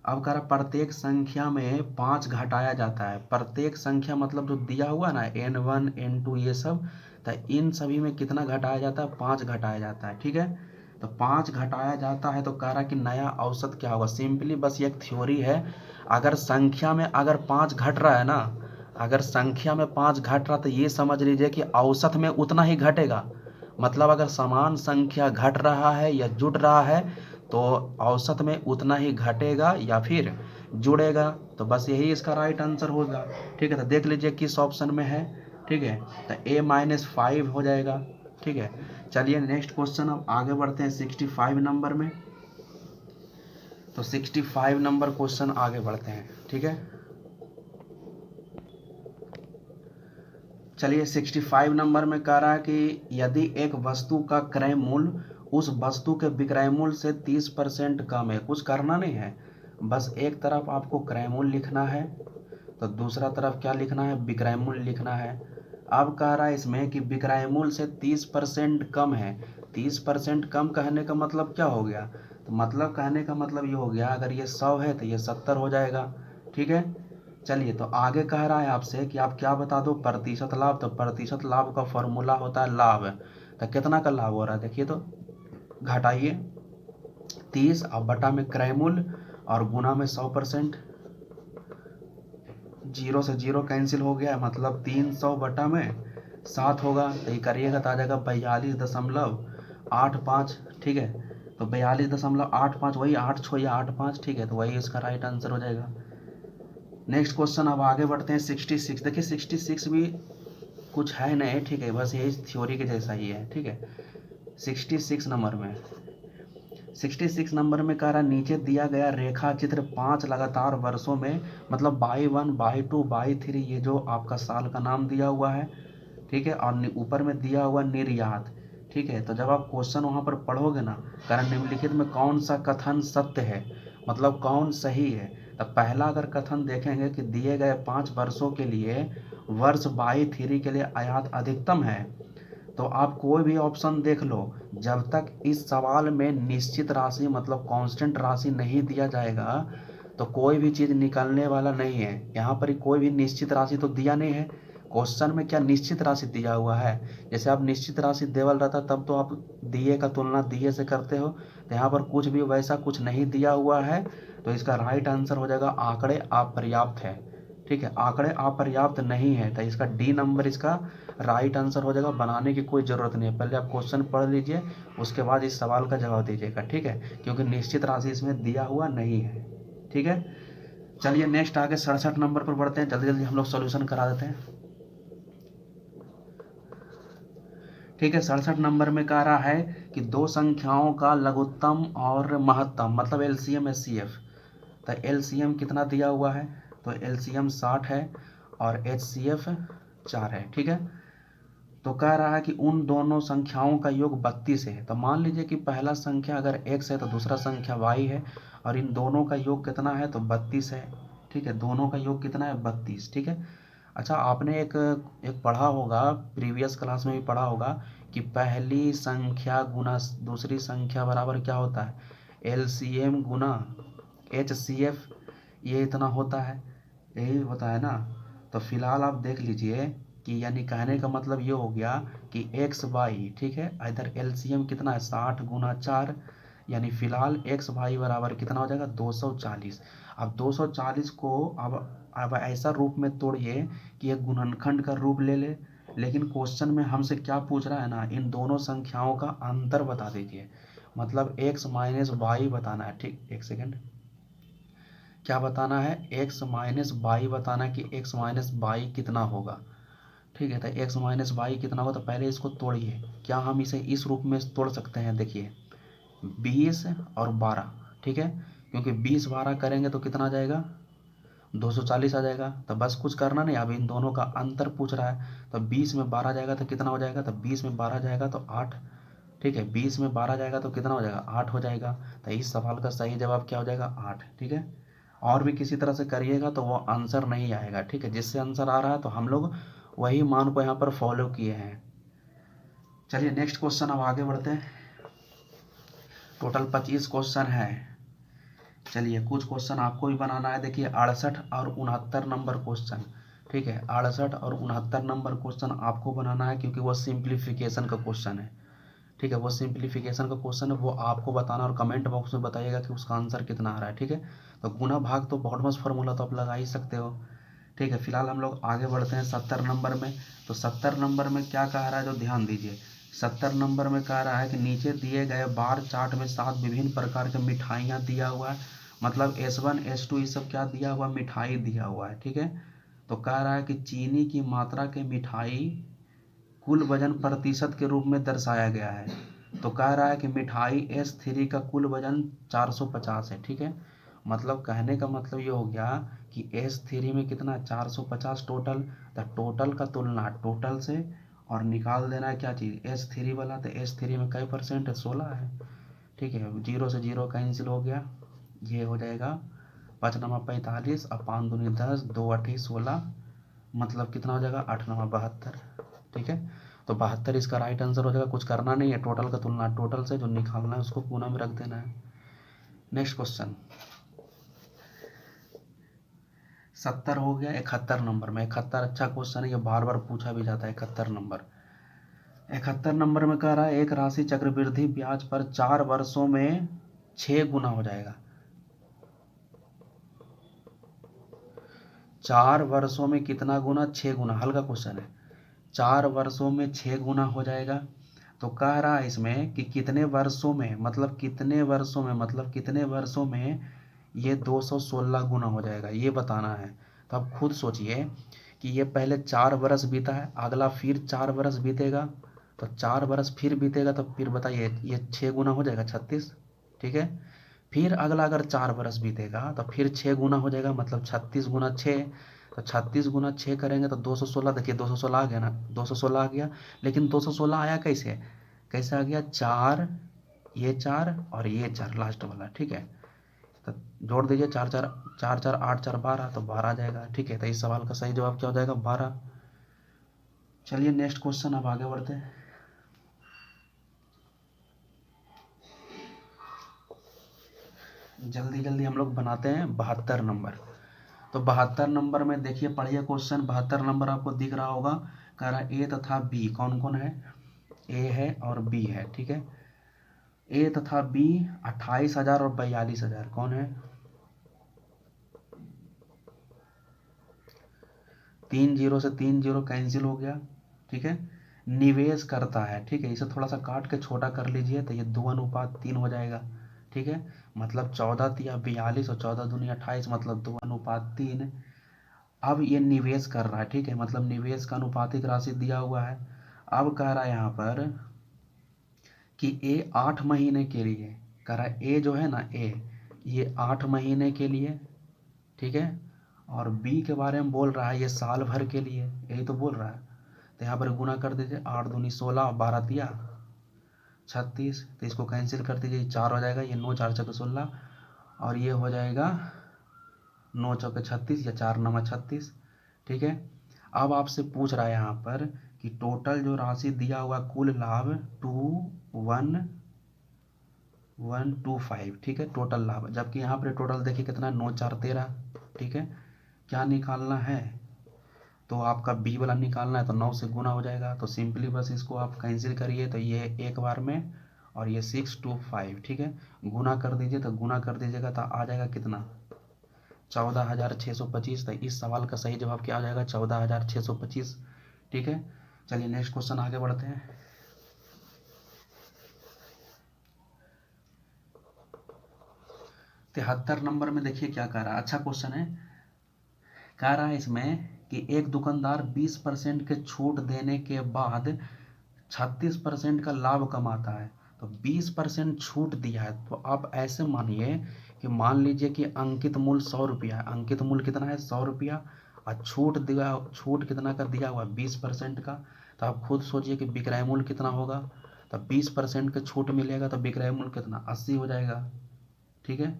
अब कह रहा प्रत्येक संख्या में 5 घटाया जाता है। प्रत्येक संख्या मतलब जो दिया हुआ ना n1 n2 ये सब, तो इन सभी में कितना घटाया जाता है, 5 घटाया जाता है, ठीक है। तो 5 घटाया जाता है तो कह रहा कि नया औसत क्या होगा। सिंपली बस ये एक थ्योरी है, अगर संख्या में अगर 5 घट रहा है ना, अगर संख्या में 5 घट रहा तो ये समझ लीजिए कि औसत में उतना ही घटेगा। मतलब अगर समान संख्या घट रहा है या जुड़ रहा है तो औसत में उतना ही घटेगा या फिर जुड़ेगा। तो बस यही इसका राइट आंसर होगा, ठीक है। तो देख लीजिए किस ऑप्शन में है, ठीक है। तो a-5 हो जाएगा, ठीक है। चलिए नेक्स्ट क्वेश्चन अब आगे बढ़ते हैं 65 नंबर में। तो 65 नंबर क्वेश्चन आगे बढ़ते हैं, ठीक है। चलिए 65 नंबर में कह रहा है कि यदि एक वस्तु का क्रय मूल्य उस वस्तु के विक्रय मूल्य से 30% कम है। कुछ करना नहीं है, बस एक तरफ आपको क्रय मूल्य लिखना है तो दूसरा तरफ क्या लिखना है, विक्रय मूल्य लिखना है। अब कह रहा है इसमें कि विक्रय मूल्य से 30% कम है। 30% कम कहने का मतलब क्या हो गया, तो मतलब कहने का मतलब ये हो गया, अगर ये 100 है तो ये 70 हो जाएगा, ठीक है। चलिए तो आगे कह रहा है आपसे कि आप क्या बता दो, प्रतिशत लाभ। तो प्रतिशत लाभ का फॉर्मूला होता है लाभ। तो कितना का लाभ हो रहा है देखिए, तो घटाइए 30 अब बटा में क्रय मूल्य और गुना में 100%। जीरो से जीरो कैंसिल हो गया, मतलब 300 बटा में 7 होगा। तो ये करिएगा तो आ जाएगा 42.85, ठीक है। तो 42.85 वही 8 6 या 8 5, ठीक है। तो वही इसका राइट आंसर हो जाएगा। नेक्स्ट क्वेश्चन अब आगे बढ़ते हैं 66। देखिए 66 भी कुछ है नहीं, ठीक है, बस यही थ्योरी के जैसा ही है, ठीक है। 66 नंबर में 66 नंबर में कह रहा नीचे दिया गया रेखा चित्र 5 लगातार वर्षों में, मतलब बाई 1 बाई 2 बाई 3, ये जो आपका साल का नाम दिया हुआ है, ठीक है। और ऊपर में दिया हुआ निर्यात, ठीक है। तो जब आप क्वेश्चन वहाँ पर पढ़ोगे ना, कारण निम्नलिखित में कौन सा कथन सत्य है, मतलब कौन सही है। तो पहला अगर कथन देखेंगे कि दिए गए 5 वर्षों के लिए वर्ष बाई 3 के लिए आयात अधिकतम है, तो आप कोई भी ऑप्शन देख लो, जब तक इस सवाल में निश्चित राशि मतलब कांस्टेंट राशि नहीं दिया जाएगा तो कोई भी चीज़ निकलने वाला नहीं है। यहाँ पर कोई भी निश्चित राशि तो दिया नहीं है। क्वेश्चन में क्या निश्चित राशि दिया हुआ है, जैसे आप निश्चित राशि देवल रहता तब तो आप दिए का तुलना दिए से करते हो, तो यहाँ पर कुछ भी वैसा कुछ नहीं दिया हुआ है। तो इसका राइट आंसर हो जाएगा आंकड़े अपर्याप्त है, ठीक है। आंकड़े अपर्याप्त नहीं है तो इसका डी नंबर इसका राइट आंसर हो जाएगा। बनाने की कोई ज़रूरत नहीं है, पहले आप क्वेश्चन पढ़ लीजिए उसके बाद इस सवाल का जवाब दीजिएगा, ठीक है, क्योंकि निश्चित राशि इसमें दिया हुआ नहीं है, ठीक है। चलिए नेक्स्ट आगे 67 नंबर पर बढ़ते हैं, जल्दी जल्दी हम लोग सॉल्यूशन करा देते हैं, ठीक है। 67 नंबर में कह रहा है कि दो संख्याओं का लघुत्तम और महत्तम मतलब एलसीएम एचसीएफ। तो एलसीएम कितना दिया हुआ है, तो एलसीएम 60 है और एचसीएफ 4 है, ठीक है। तो कह रहा है कि उन दोनों संख्याओं का योग 32 है। तो मान लीजिए कि पहला संख्या अगर x है तो दूसरा संख्या y है, और इन दोनों का योग कितना है, तो 32 है, ठीक है। दोनों का योग कितना है, 32, ठीक है। अच्छा आपने एक एक पढ़ा होगा, प्रीवियस क्लास में भी पढ़ा होगा कि पहली संख्या गुना दूसरी संख्या बराबर क्या होता है, एलसीएम गुना एचसीएफ, ये इतना होता है, यही होता है ना। तो फिलहाल आप देख लीजिए कि यानी कहने का मतलब ये हो गया कि एक्स वाई, ठीक है, इधर एलसीएम कितना है 60 गुना 4, यानी फिलहाल एक्स वाई बराबर कितना हो जाएगा 240। अब 240 को अब ऐसा रूप में तोड़िए कि एक गुणनखंड का रूप ले ले, लेकिन क्वेश्चन में हमसे क्या पूछ रहा है ना, इन दोनों संख्याओं का अंतर बता दीजिए, मतलब एक्स माइनस वाई बताना है, ठीक। एक सेकेंड, क्या बताना है, एक्स माइनस वाई बताना है कि एक्स माइनस वाई कितना होगा, ठीक है। तो एक्स माइनस वाई कितना होगा, तो पहले इसको तोड़िए। क्या हम इसे इस रूप में तोड़ सकते हैं, देखिए 20 और 12, ठीक है, क्योंकि 20 12 करेंगे तो कितना आ जाएगा 240 आ जाएगा। तो बस कुछ करना नहीं, अब इन दोनों का अंतर पूछ रहा है, तो 20 में 12 जाएगा तो कितना हो जाएगा, तो 20 में 12 जाएगा तो 8, ठीक है। 20 में 12 जाएगा तो कितना हो जाएगा, 8 हो जाएगा। तो इस सवाल का सही जवाब क्या हो जाएगा, 8। ठीक है। और भी किसी तरह से करिएगा तो वो आंसर नहीं आएगा। ठीक है। जिससे आंसर आ रहा है तो हम लोग वही मान को यहाँ पर फॉलो किए हैं। चलिए नेक्स्ट क्वेश्चन अब आगे बढ़ते हैं। टोटल 25 क्वेश्चन है। चलिए कुछ क्वेश्चन आपको भी बनाना है। देखिए 68 और 69 नंबर क्वेश्चन। ठीक है। 68 और 69 नंबर क्वेश्चन आपको बनाना है, क्योंकि वो सिंप्लीफिकेशन का क्वेश्चन है। ठीक है। वो सिंप्लीफिकेशन का क्वेश्चन है, वो आपको बताना और कमेंट बॉक्स में बताइएगा कि उसका आंसर कितना आ रहा है। ठीक है। तो गुना भाग तो बॉडमस फार्मूला तो आप लगा ही सकते हो। ठीक है। फिलहाल हम लोग आगे बढ़ते हैं 70 नंबर में। तो 70 नंबर में क्या कह रहा है, जो ध्यान दीजिए। 70 नंबर में कह रहा है कि नीचे दिए गए बार चार्ट में 7 विभिन्न प्रकार की मिठाइयाँ दिया हुआ है। मतलब S1 S2 ये सब क्या दिया हुआ, मिठाई दिया हुआ है। ठीक है। तो कह रहा है कि चीनी की मात्रा के मिठाई कुल वजन प्रतिशत के रूप में दर्शाया गया है। तो कह रहा है कि मिठाई S3 का कुल वजन 450 है। ठीक है। मतलब कहने का मतलब ये हो गया कि S3 में कितना, 450 टोटल। तो टोटल का तुलना टोटल से और निकाल देना है क्या चीज़, S3 वाला। तो S3 में कई परसेंट है, 16 है। ठीक है। 0 से 0 कैंसिल हो गया, ये हो जाएगा 5 नमा 45 और 5 दूनी 10, 2 8 16, मतलब कितना हो जाएगा, 8 नमा 72। ठीक है। तो 72 इसका राइट आंसर हो जाएगा। कुछ करना नहीं है, टोटल का तुलना टोटल से, जो निकालना है उसको गुना में रख देना है। नेक्स्ट क्वेश्चन 70 हो गया। 71 नंबर में, 71 अच्छा क्वेश्चन है, ये बार बार पूछा भी जाता है। 71 नंबर, 71 नंबर में कह रहा है एक राशि चक्रवृद्धि ब्याज पर 4 वर्षों में 6 गुना हो जाएगा। 4 वर्षों में कितना गुना, 6 गुना। हल्का क्वेश्चन है। 4 वर्षों में 6 गुना हो जाएगा। तो कह रहा है इसमें कि कितने वर्षों में, मतलब कितने वर्षों में, मतलब कितने वर्षों में ये 216 गुना हो जाएगा, ये बताना है। तो आप खुद सोचिए कि ये पहले 4 बरस बीता है, अगला फिर 4 बरस बीतेगा, तो 4 बरस फिर बीतेगा, तो फिर बताइए ये 6 गुना हो जाएगा, 36। ठीक है। फिर अगला अगर 4 बरस बीतेगा तो फिर 6 गुना हो जाएगा, मतलब 36 गुना 6। तो 36 गुना 6 करेंगे तो 216, देखिए 216 आ गया ना, 216 आ गया। लेकिन 216 आया कैसे, कैसे आ गया, 4, ये 4 और ये 4 लास्ट वाला। ठीक है। तो जोड़ दीजिए, 4 4 4 4 8 4 12, तो 12 आ जाएगा। ठीक है। तो इस सवाल का सही जवाब क्या हो जाएगा, 12। चलिए नेक्स्ट क्वेश्चन अब आगे बढ़ते हैं। जल्दी जल्दी हम लोग बनाते हैं 72 नंबर। तो 72 नंबर में देखिए, पढ़िए क्वेश्चन। 72 नंबर आपको दिख रहा होगा। कह रहा है ए तथा बी, कौन कौन है, ए है और बी है। ठीक है। ए तथा बी 28,000 और 42,000, कौन है, 3 जीरो से 3 जीरो कैंसिल हो गया। ठीक है। निवेश करता है। ठीक है। इसे थोड़ा सा काट के छोटा कर लीजिए, तो ये 2:3 हो जाएगा। ठीक है। मतलब 14 तिया 42 और 14 दूनी 28, मतलब 2:3। अब ये निवेश कर रहा है। ठीक है। मतलब निवेश का अनुपातिक राशि दिया हुआ है। अब कह रहा है यहाँ पर कि ए 8 महीने के लिए, कह रहा है ए जो है ना, ए ये 8 महीने के लिए। ठीक है। और बी के बारे में बोल रहा है ये साल भर के लिए, यही तो बोल रहा है। तो यहाँ पर गुना कर दीजिए, 8 दूनी 16, 12 तिया 36। तो इसको कैंसिल कर दीजिए, 4 हो जाएगा, ये 9 4 चौके 16, और ये हो जाएगा 9 चौके 36 या 4 नमा 36। ठीक है। अब आपसे पूछ रहा है यहाँ पर कि टोटल जो राशि दिया हुआ कुल लाभ 2125। ठीक है। टोटल लाभ, जबकि यहाँ पर टोटल देखिए कितना, 9 4 13। ठीक है। क्या निकालना है, तो आपका बी वाला निकालना है, तो 9 से गुना हो जाएगा। तो सिंपली बस इसको आप कैंसिल करिए, तो ये एक बार में, और ये 625। ठीक है। गुना कर दीजिए, तो गुना कर दीजिएगा तो आ जाएगा कितना, 14,625। तो इस सवाल का सही जवाब क्या आ जाएगा, 14,625। ठीक है। चलिए नेक्स्ट क्वेश्चन आगे बढ़ते हैं। तिहत्तर नंबर में देखिए क्या कह रहा है, अच्छा क्वेश्चन है। कह रहा है इसमें कि एक दुकानदार 20% के छूट देने के बाद 36% का लाभ कमाता है। तो 20% छूट दिया है, तो आप ऐसे मानिए कि मान लीजिए कि अंकित मूल्य 100 रुपया है। अंकित मूल्य कितना है, 100 रुपया, और छूट दिया, छूट कितना का दिया हुआ, 20% का। तो आप खुद सोचिए कि विक्रय मूल्य कितना होगा। तो 20% का छूट मिलेगा तो विक्रय मूल्य कितना 80 हो जाएगा। ठीक है,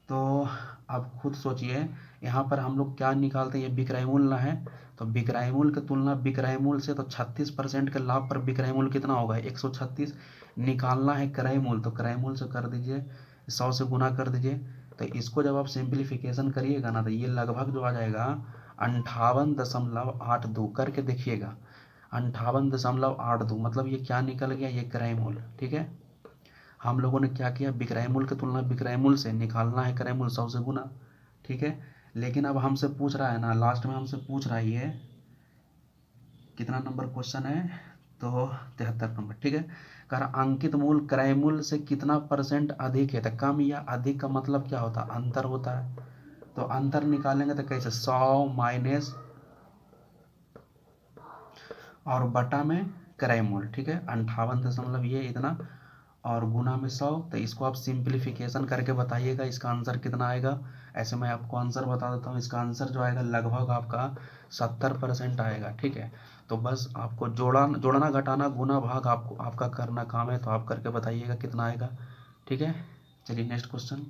तो आप खुद सोचिए यहाँ पर हम लोग क्या निकालते हैं, ये विक्रय मूल्य ना है तो विक्रय मूल्य की तुलना विक्रय मूल्य से, तो 36% के लाभ पर विक्रय मूल्य कितना होगा 136। निकालना है क्रय मूल्य, तो क्रय मूल्य से कर दीजिए 100 से गुना कर दीजिए। तो इसको जब आप सिंप्लीफिकेशन करिएगा ना तो ये लगभग जो आ जाएगा 58.82 करके देखिएगा। 58.82 मतलब ये क्या निकल गया, ये क्रय मूल्य। ठीक है, हम लोगों ने क्या किया, विक्रय मूल्य की तुलना विक्रय मूल्य से, निकालना है क्रय मूल्य 100 से गुना। ठीक है, लेकिन अब हमसे पूछ रहा है ना, लास्ट में हमसे पूछ रहा है ये कितना नंबर क्वेश्चन है, तो 73 नंबर। ठीक है, कर अंकित मूल्य क्रय मूल्य से कितना % अधिक है, तो कम या अधिक का मतलब क्या होता है, अंतर होता है। तो अंतर निकालेंगे तो कैसे, 100 माइनस और बटा में क्रय मूल्य। ठीक है, 58 ये इतना और गुना में 100। तो इसको आप सिंप्लीफिकेशन करके बताइएगा इसका आंसर कितना आएगा। ऐसे मैं आपको आंसर बता देता हूँ, इसका आंसर जो आएगा लगभग आपका 70% आएगा। ठीक है, तो बस आपको जोड़ना घटाना गुना भाग आपको आपका करना काम है, तो आप करके बताइएगा कितना आएगा। ठीक है, चलिए नेक्स्ट क्वेश्चन।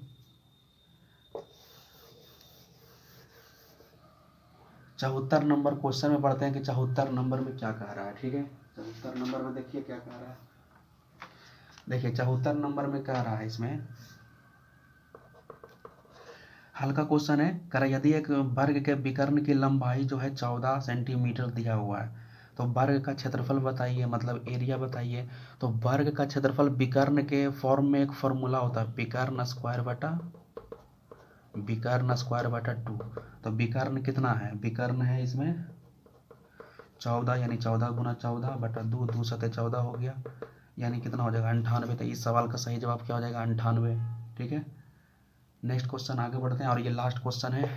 74 नंबर क्वेश्चन में पढ़ते हैं कि 74 नंबर में क्या कह रहा है। ठीक है, 74 नंबर में देखिए क्या कह रहा है। देखिए 74 नंबर में कह रहा है, इसमें हल्का क्वेश्चन है। करा यदि एक वर्ग के विकर्ण की लंबाई जो है 14 सेंटीमीटर दिया हुआ है, तो वर्ग का क्षेत्रफल बताइए, मतलब एरिया बताइए। तो वर्ग का क्षेत्रफल विकर्ण के फॉर्म में एक फॉर्मूला होता है, विकर्ण स्क्वायर बटा 2। तो विकर्ण कितना है, विकर्ण है इसमें 14, यानी 14 गुना 14 बटा 2, 2 सतह 14 हो गया, यानी कितना हो जाएगा 98। तो इस सवाल का सही जवाब क्या हो जाएगा, 98। ठीक है, नेक्स्ट क्वेश्चन आगे बढ़ते हैं और ये लास्ट क्वेश्चन है।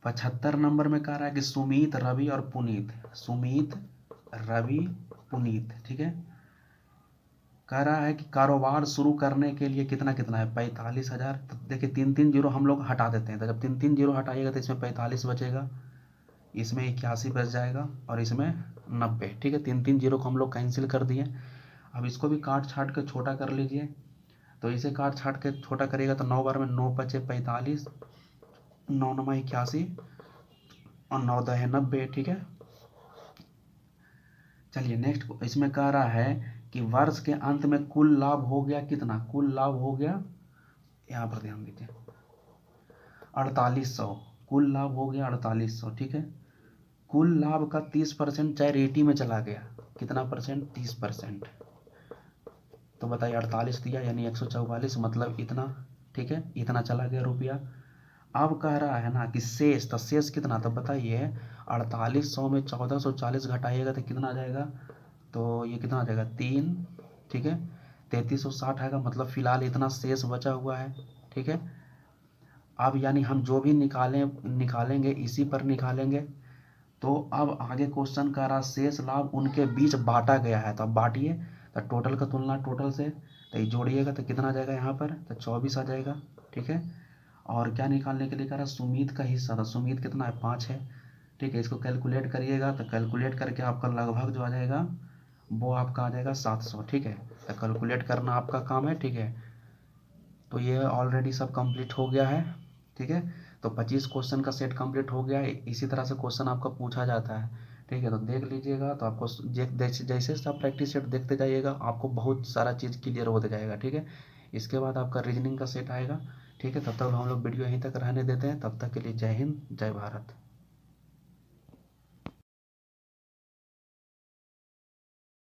75 नंबर में कह रहा है कि सुमित रवि और पुनीत, सुमित रवि पुनीत, ठीक है, कह रहा है कि कारोबार शुरू करने के लिए कितना कितना है 45,000। तो देखिए 3 जीरो हम लोग हटा देते हैं, तो जब 3 जीरो हटाइएगा तो इसमें 45 बचेगा, इसमें 81 बच जाएगा और इसमें 90। ठीक है, 3 जीरो को हम लोग कैंसिल कर दिए। अब इसको भी काट छाट के छोटा कर लीजिए। तो इसे काट छाट के छोटा करिएगा तो 9 बार में 9 बचे 45, 9 9 81 और 9 10 90। ठीक है, चलिए नेक्स्ट इसमें कह रहा है कि वर्ष के अंत में कुल लाभ हो गया कितना, कुल लाभ हो गया, यहाँ पर ध्यान दीजिए 4800, कुल लाभ हो गया 4800। ठीक है, कुल लाभ का 30% चैरिटी में चला गया, कितना परसेंट, 30%। तो बताइए 48 दिया यानी 144, मतलब इतना। ठीक है, इतना चला गया रुपया। अब कह रहा है ना कि शेष, तो शेष कितना, तो बताइए 4800 में 1440 घटाइएगा तो कितना आ जाएगा, तो ये कितना आ जाएगा 3। ठीक है, 3360 आएगा, मतलब फिलहाल इतना शेष बचा हुआ है। ठीक है, अब यानी हम जो भी निकालेंगे इसी पर निकालेंगे। तो अब आगे क्वेश्चन कह रहा शेष लाभ उनके बीच बांटा गया है, तो अब बांटिए। तो टोटल का तुलना टोटल से, तो ये जोड़िएगा तो कितना आ जाएगा यहाँ पर, तो 24 आ जाएगा। ठीक है, और क्या निकालने के लिए कह रहा है, सुमित का हिस्सा, तो सुमित कितना है 5 है। ठीक है, इसको कैलकुलेट करिएगा तो कैलकुलेट करके आपका लगभग जो आ जाएगा वो आपका आ जाएगा 700। ठीक है, तो कैलकुलेट करना आपका काम है। ठीक है, तो ये ऑलरेडी सब कंप्लीट हो गया है। ठीक है, तो 25 क्वेश्चन का सेट कंप्लीट हो गया है। इसी तरह से क्वेश्चन आपका पूछा जाता है। ठीक है, तो देख लीजिएगा, तो आपको जैसे आप प्रैक्टिस सेट देखते जाइएगा आपको बहुत सारा चीज़ क्लियर होते जाएगा। ठीक है, इसके बाद आपका रीजनिंग का सेट आएगा। ठीक है, तब तक हम लोग वीडियो यहीं तक रहने देते हैं, तब तक के लिए जय हिंद जय भारत।